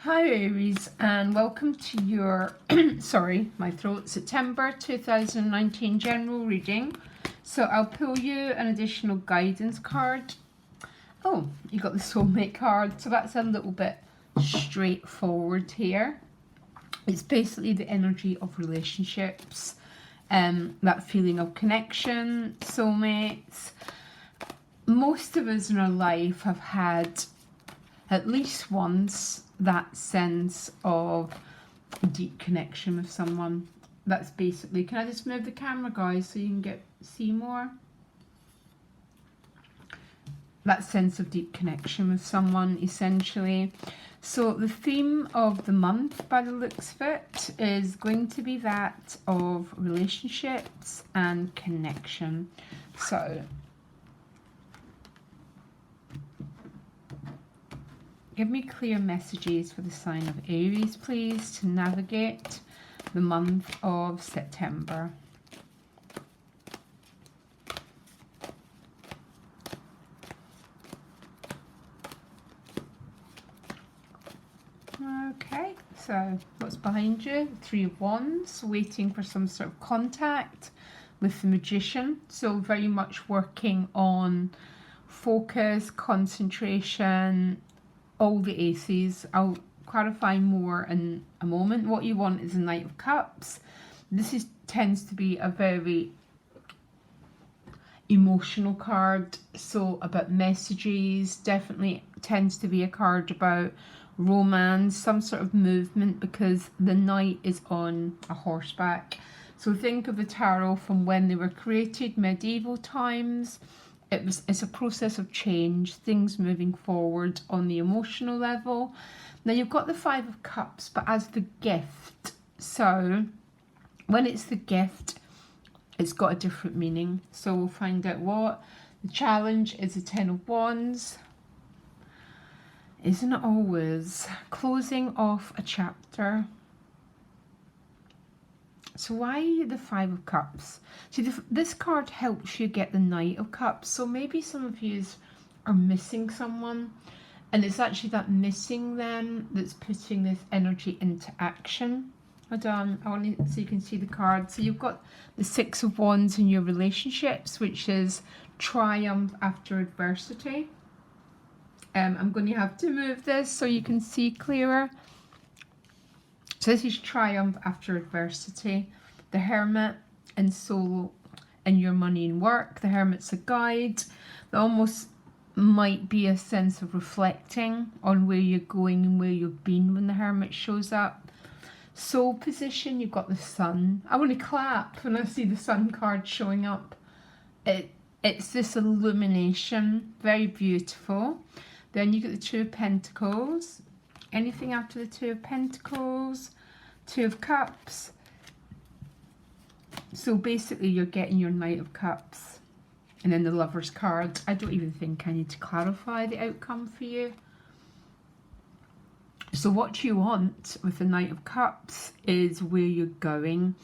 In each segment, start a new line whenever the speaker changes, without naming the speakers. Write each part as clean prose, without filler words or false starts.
Hi Aries, and welcome to your sorry, my throat, September 2019 general reading. So I'll pull you an additional guidance card. Oh, you got the soulmate card, so that's a little bit straightforward here. It's basically the energy of relationships, that feeling of connection, soulmates. Most of us in our life have had at least once that sense of deep connection with someone. That's basically, can I just move the camera, guys, so you can see more? That sense of deep connection with someone, essentially. So the theme of the month, by the looks of it, is going to be that of relationships and connection. So give me clear messages for the sign of Aries, please, to navigate the month of September. Okay, so what's behind you? Three of Wands, waiting for some sort of contact with the Magician. So very much working on focus, concentration, all the aces. I'll clarify more in a moment. What you want is a Knight of Cups. This tends to be a very emotional card, so about messages. Definitely tends to be a card about romance, some sort of movement, because the Knight is on a horseback. So think of the tarot from when they were created, medieval times. It's a process of change, things moving forward on the emotional level. Now you've got the Five of Cups, but as the gift. So when it's the gift, it's got a different meaning. So we'll find out what. The challenge is the Ten of Wands. Isn't it always closing off a chapter? So why the Five of Cups? See, this card helps you get the Knight of Cups. So maybe some of you are missing someone, and it's actually that missing them that's putting this energy into action. Hold on, I want to, so you can see the card. So you've got the Six of Wands in your relationships, which is triumph after adversity. I'm going to have to move this so you can see clearer. So this is triumph after adversity. The Hermit and soul and your money and work. The Hermit's a guide. There almost might be a sense of reflecting on where you're going and where you've been when the Hermit shows up. Soul position, you've got the Sun. I want to clap when I see the Sun card showing up. It's this illumination, very beautiful. Then you get the Two of Pentacles. Anything after the Two of Pentacles? Two of Cups. So basically you're getting your Knight of Cups. And then the Lover's card. I don't even think I need to clarify the outcome for you. So what you want with the Knight of Cups is where you're going.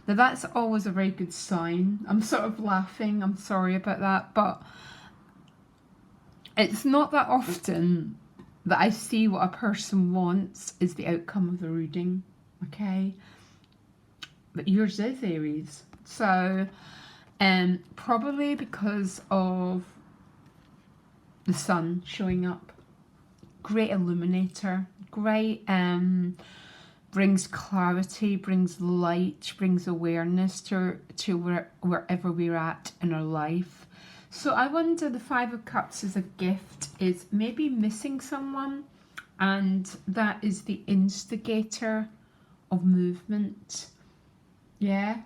Now that's always a very good sign. I'm sort of laughing, I'm sorry about that, but it's not that often that I see what a person wants is the outcome of the reading, okay? But yours is Aries. So, probably because of the Sun showing up. Great illuminator, great, brings clarity, brings light, brings awareness to wherever we're at in our life. So I wonder, the Five of Cups as a gift is maybe missing someone, and that is the instigator of movement. Yeah.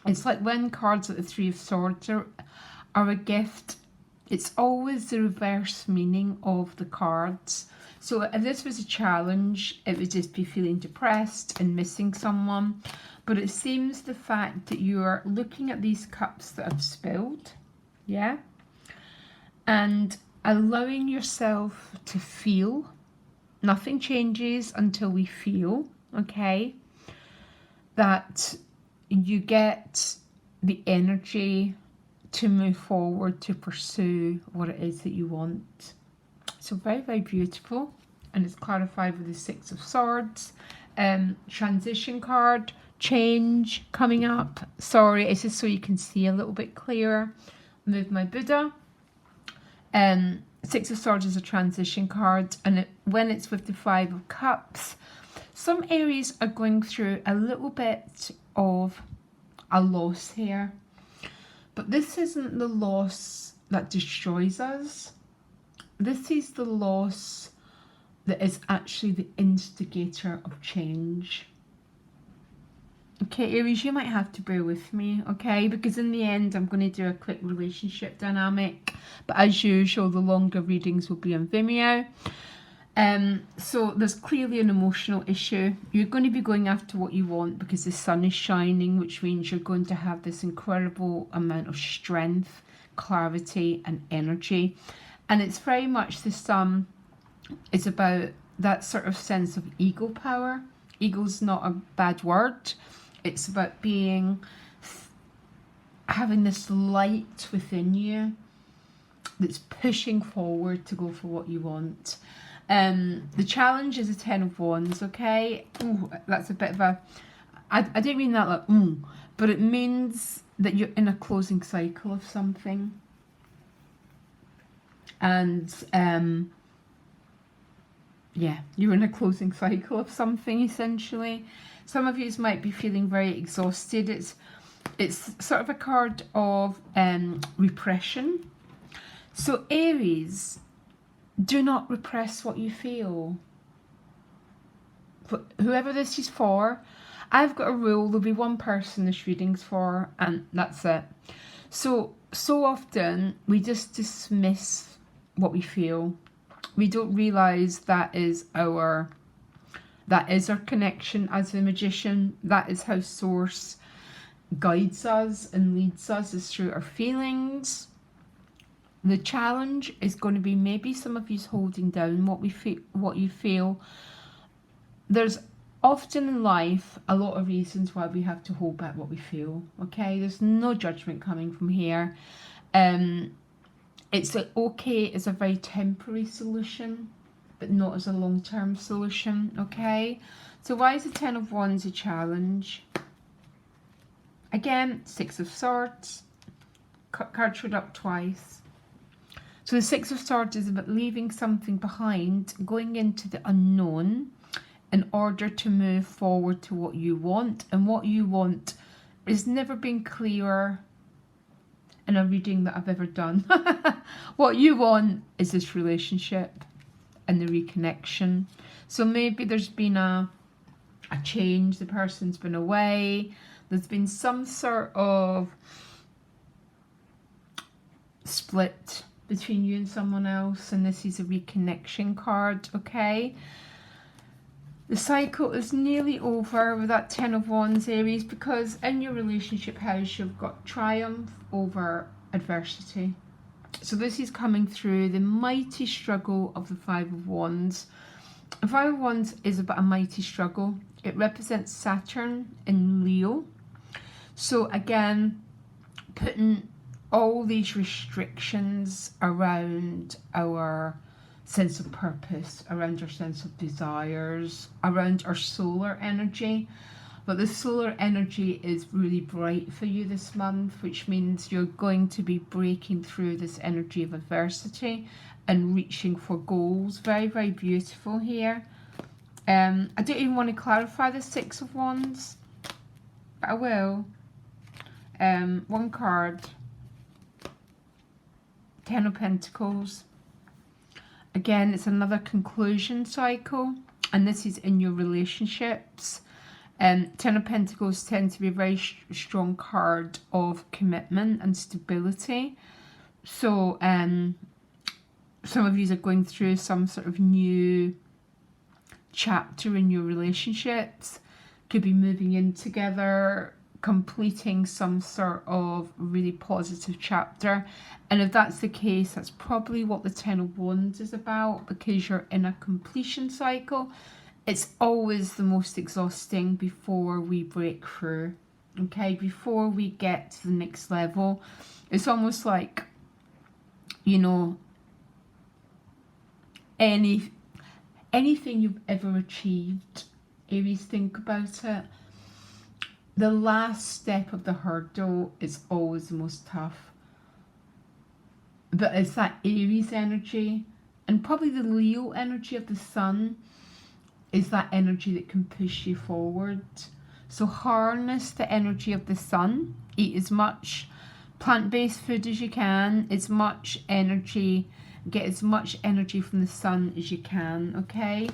It's like when cards like the Three of Swords are a gift, it's always the reverse meaning of the cards. So if this was a challenge, it would just be feeling depressed and missing someone. But it seems the fact that you're looking at these cups that have spilled, yeah, and allowing yourself to feel. Nothing changes until we feel, okay? That you get the energy to move forward, to pursue what it is that you want. So very, very beautiful. and it's clarified with the Six of Swords. Transition card, change coming up. Sorry, it's just so you can see a little bit clearer. Move my Buddha. Six of Swords is a transition card, and when it's with the Five of Cups, some Aries are going through a little bit of a loss here. But this isn't the loss that destroys us. This is the loss that is actually the instigator of change. Okay, Aries, you might have to bear with me, okay? Because in the end, I'm going to do a quick relationship dynamic. But as usual, the longer readings will be on Vimeo. So there's clearly an emotional issue. You're going to be going after what you want because the sun is shining, which means you're going to have this incredible amount of strength, clarity, and energy. And it's very much the sun. It's about that sort of sense of ego power. Ego's not a bad word. It's about having this light within you that's pushing forward to go for what you want. The challenge is a 10 of Wands, okay? Ooh, that's a bit of a... I don't mean that like, but it means that you're in a closing cycle of something. And, yeah, you're in a closing cycle of something, essentially. Some of you might be feeling very exhausted. It's sort of a card of repression. So Aries, do not repress what you feel. But whoever this is for, I've got a rule. There'll be one person this reading's for, and that's it. So often we just dismiss what we feel. We don't realise that is our connection as a magician. That is how Source guides us and leads us, is through our feelings. The challenge is going to be maybe some of you's holding down what you feel. There's often in life a lot of reasons why we have to hold back what we feel. Okay, there's no judgment coming from here. It's okay as a very temporary solution, but not as a long-term solution, okay? So why is the 10 of Wands a challenge? Again, Six of Swords. Card showed up twice. So the Six of Swords is about leaving something behind, going into the unknown in order to move forward to what you want. And what you want has never been clearer in a reading that I've ever done. What you want is this relationship and the reconnection. So maybe there's been a change, the person's been away, there's been some sort of split between you and someone else, and this is a reconnection card, okay? The cycle is nearly over with that 10 of Wands, Aries, because in your relationship house you've got triumph over adversity. So this is coming through the mighty struggle of the Five of Wands. The Five of Wands is about a mighty struggle. It represents Saturn in Leo. So again, putting all these restrictions around our sense of purpose, around our sense of desires, around our solar energy. But the solar energy is really bright for you this month, which means you're going to be breaking through this energy of adversity and reaching for goals. Very, very beautiful here. I don't even want to clarify the Six of Wands, but I will. One card. 10 of Pentacles. Again, it's another conclusion cycle, and this is in your relationships. 10 of Pentacles tend to be a very strong card of commitment and stability. So some of you are going through some sort of new chapter in your relationships. Could be moving in together, completing some sort of really positive chapter. And if that's the case, that's probably what the 10 of Wands is about, because you're in a completion cycle. It's always the most exhausting before we break through, okay? Before we get to the next level. It's almost like, you know, any anything you've ever achieved, Aries, think about it. The last step of the hurdle is always the most tough. But it's that Aries energy, and probably the Leo energy of the sun is that energy that can push you forward. So harness the energy of the sun. Eat as much plant-based food as you can, as much energy, get as much energy from the sun as you can, okay?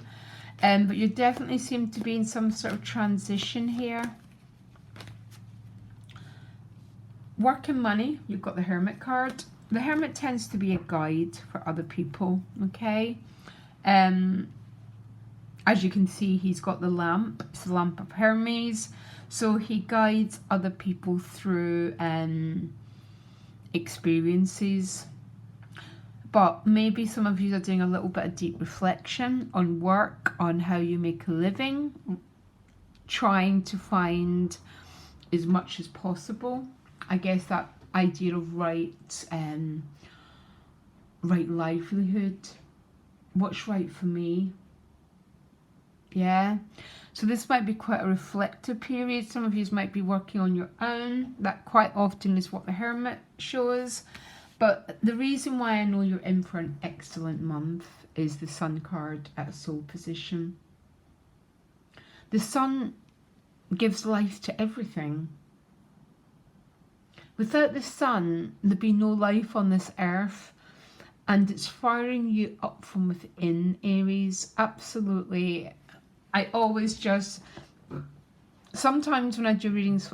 But you definitely seem to be in some sort of transition here. Work and money, you've got the Hermit card. The Hermit tends to be a guide for other people, okay? As you can see, he's got the lamp. It's the lamp of Hermes. So he guides other people through experiences. But maybe some of you are doing a little bit of deep reflection on work, on how you make a living, trying to find as much as possible. I guess that idea of right livelihood. What's right for me? Yeah. So this might be quite a reflective period. Some of you might be working on your own. That quite often is what the Hermit shows. But the reason why I know you're in for an excellent month is the Sun card at a soul position. The Sun gives life to everything. Without the Sun, there'd be no life on this earth. And it's firing you up from within, Aries. Absolutely. I always just, sometimes when I do readings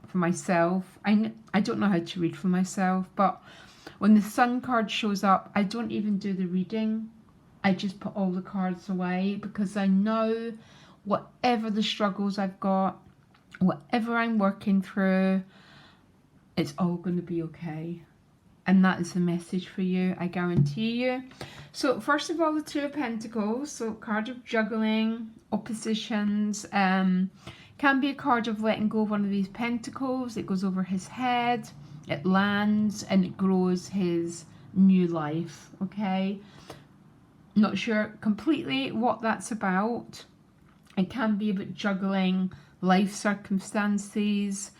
for myself, I don't know how to read for myself, but when the Sun card shows up, I don't even do the reading. I just put all the cards away because I know whatever the struggles I've got, whatever I'm working through, it's all going to be okay. And that is the message for you, I guarantee you. So first of all, the Two of Pentacles. So card of juggling, oppositions. Can be a card of letting go of one of these pentacles. It goes over his head. It lands and it grows his new life. Okay. Not sure completely what that's about. It can be about juggling life circumstances,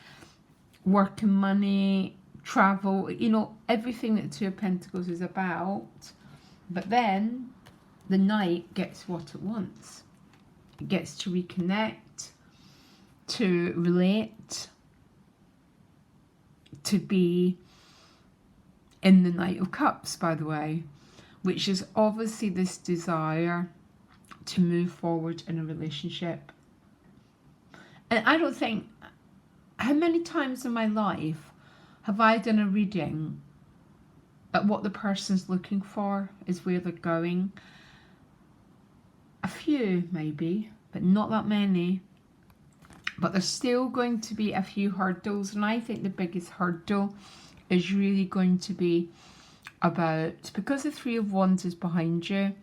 work and money, travel, you know, everything that Two of Pentacles is about. But then the Knight gets what it wants. It gets to reconnect, to relate, to be in the Knight of Cups, by the way, which is obviously this desire to move forward in a relationship. And I don't think, how many times in my life have I done a reading at what the person's looking for is where they're going? A few maybe, but not that many. But there's still going to be a few hurdles, and I think the biggest hurdle is really going to be about, because the Three of Wands is behind you,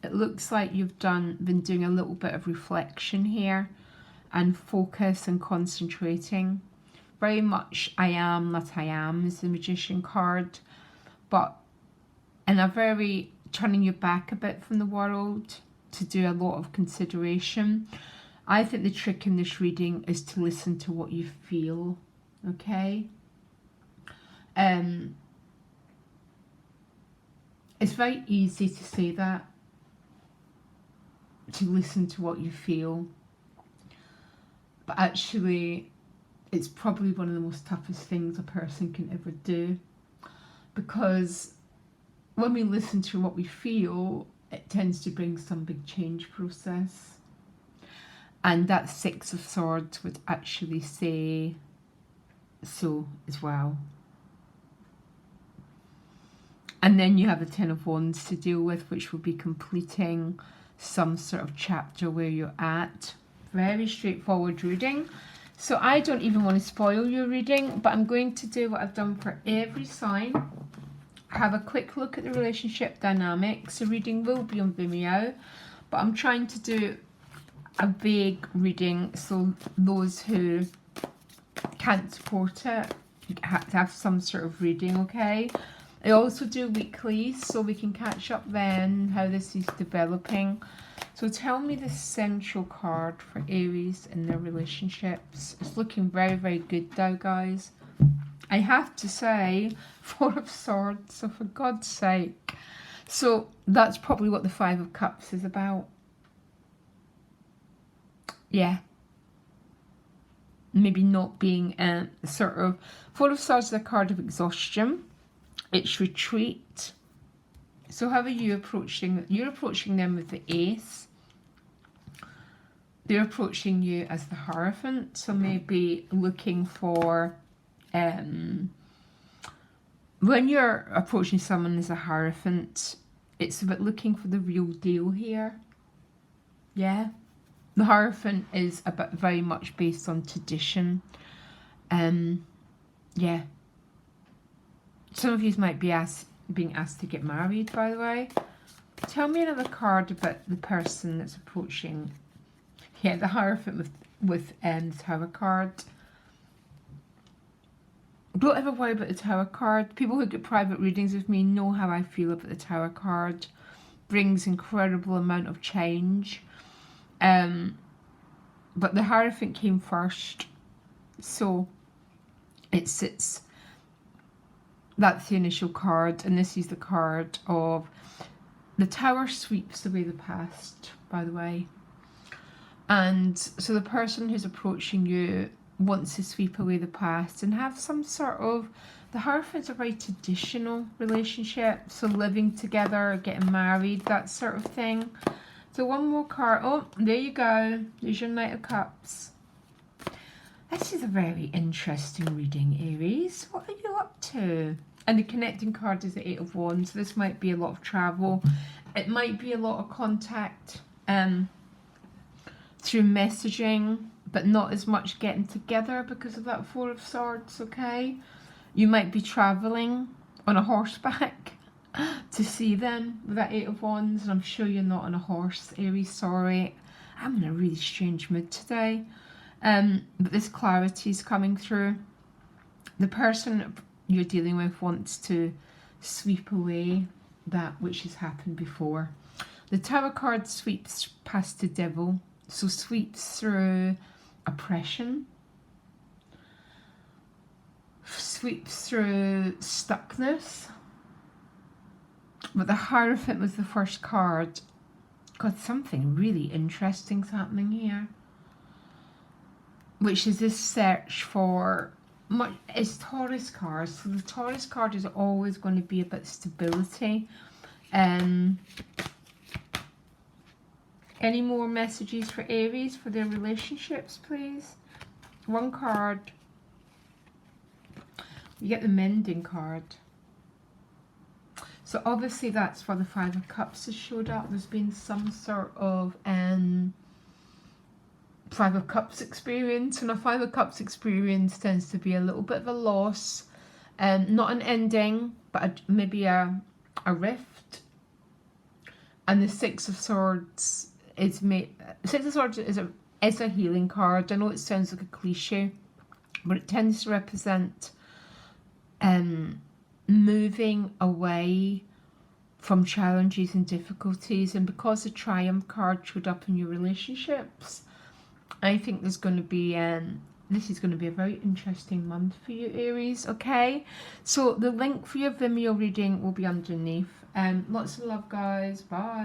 it looks like you've been doing a little bit of reflection here and focus and concentrating. Very much I am that I am is the Magician card, but in a very turning you back a bit from the world to do a lot of consideration. I think the trick in this reading is to listen to what you feel, okay? It's very easy to say that, to listen to what you feel, but actually it's probably one of the most toughest things a person can ever do, because when we listen to what we feel, it tends to bring some big change process. And that Six of Swords would actually say so as well. And then you have the Ten of Wands to deal with, which will be completing some sort of chapter where you're at. Very straightforward reading. So I don't even want to spoil your reading, but I'm going to do what I've done for every sign. Have a quick look at the relationship dynamics. The reading will be on Vimeo, but I'm trying to do a vague reading so those who can't support it have to have some sort of reading, okay? I also do weeklies so we can catch up then how this is developing. So tell me the central card for Aries in their relationships. It's looking very, very good though, guys. I have to say, Four of Swords, so for God's sake. So that's probably what the Five of Cups is about. Yeah. Maybe not being sort of... Four of Swords is a card of exhaustion. It's retreat. So how are you approaching? You're approaching them with the Ace. They're approaching you as the Hierophant. So maybe looking for... when you're approaching someone as a Hierophant, it's about looking for the real deal here. Yeah. The Hierophant is about very much based on tradition. Yeah. Some of you might be being asked to get married, by the way. Tell me another card about the person that's approaching. Yeah, the Hierophant with the Tower card. Don't ever worry about the Tower card. People who get private readings with me know how I feel about the Tower card. Brings incredible amount of change. But the Hierophant came first. So it sits... That's the initial card, and this is the card of the Tower sweeps away the past, by the way. And so the person who's approaching you wants to sweep away the past and have some sort of... The Hierophant's a very traditional relationship, so living together, getting married, that sort of thing. So one more card. Oh, there you go. There's your Knight of Cups. This is a very interesting reading, Aries. What are you up to? And the connecting card is the Eight of Wands. So this might be a lot of travel. It might be a lot of contact through messaging, but not as much getting together because of that Four of Swords, okay? You might be travelling on a horseback to see them with that Eight of Wands. And I'm sure you're not on a horse, Aries, sorry. I'm in a really strange mood today. But this clarity is coming through. The person you're dealing with wants to sweep away that which has happened before. The Tower card sweeps past the Devil, so sweeps through oppression, sweeps through stuckness. But the Hierophant was the first card. God, something really interesting's happening here. Which is this search for... It's Taurus cards, so the Taurus card is always going to be about stability. Any more messages for Aries for their relationships, please? One card. You get the Mending card. So obviously that's why the Five of Cups has showed up. There's been some sort of Five of Cups experience, and a Five of Cups experience tends to be a little bit of a loss, not an ending, but maybe a rift. And the Six of Swords is Six of Swords is a healing card. I know it sounds like a cliche, but it tends to represent moving away from challenges and difficulties. And because the Triumph card showed up in your relationships, I think there's going to be this is going to be a very interesting month for you, Aries, okay? So the link for your Vimeo reading will be underneath. Lots of love, guys. Bye.